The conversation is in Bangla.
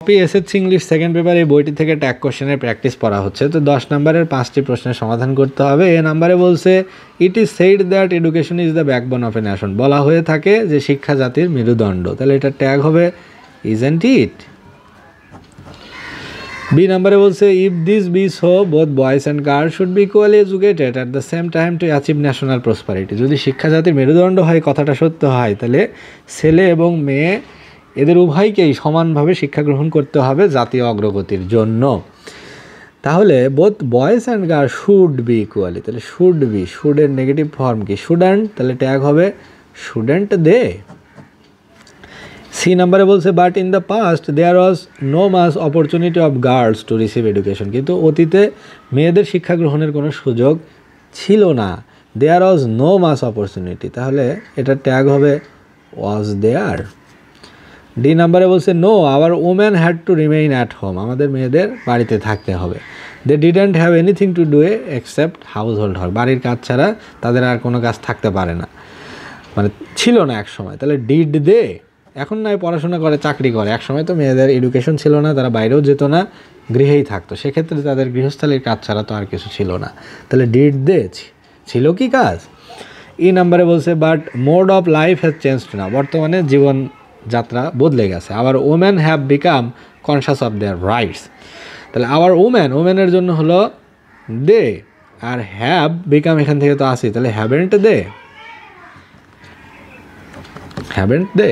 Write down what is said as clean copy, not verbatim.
এসএসসি ইংলিশ সেকেন্ড পেপার এই বইটি থেকে ট্যাগ কোশ্চেনের প্র্যাকটিস পড়া হচ্ছে। তো 10 নম্বরের 5টি প্রশ্নের সমাধান করতে হবে। এ নাম্বারে বলছে it is said that education is the backbone of a nation, বলা হয়ে থাকে যে শিক্ষা জাতির মেরুদণ্ড, তাহলে এটা ট্যাগ হবে ইজন্ট ইট। বি নাম্বারে বলছে if this be so both boys and girls should be equally educated at the same time to achieve national prosperity, যদি শিক্ষা জাতির মেরুদণ্ড হয়, কথাটা সত্য হয়, তাহলে ছেলে এবং মেয়ে এদের উভয়কেই সমানভাবে শিক্ষা গ্রহণ করতে হবে জাতীয় অগ্রগতির জন্য। তাহলে both boys and girls should be equally, তাহলে শুড বি, শুডের নেগেটিভ ফর্ম কি শুডন্ট, তাহলে ট্যাগ হবে শুডন্ট দে। সি নাম্বারে বলছে but in the past there was no mass opportunity of girls to receive education, কিন্তু অতীতে মেয়েদের শিক্ষা গ্রহণের কোনো সুযোগ ছিল না। দেয়ার ওয়াজ নো মাস অপরচুনিটি, তাহলে এটা ট্যাগ হবে ওয়াজ দেয়ার। ডি নাম্বারে বলছে no our women had to remain at home, আমাদের মেয়েদের বাড়িতে থাকতে হবে। They didn't have anything to do except household work, বাড়ির কাজ ছাড়া তাদের আর কোনো কাজ থাকতে পারে না, মানে ছিল না এক সময়। তাহলে ডিড দে, এখন নয় পড়াশোনা করে চাকরি করে, এক সময় তো মেয়েদের এডুকেশন ছিল না, তারা বাইরেও যেত না, গৃহেই থাকতো, সেক্ষেত্রে তাদের গৃহস্থালীর কাজ ছাড়া তো আর কিছু ছিল না। তাহলে ডিড দে ছিল কি কাজ। ই নাম্বারে বলছে but mode of life has changed না, বর্তমানে জীবন যাত্রা বদলে গেছে। Our women have become conscious of their rights, তাহলে আওয়ার ওমেনের জন্য হলো দে, আর হ্যাভ বিকাম এখান থেকে তো আসি, তাহলে হ্যাভেন্ট দে, হ্যাভেন্ট দে।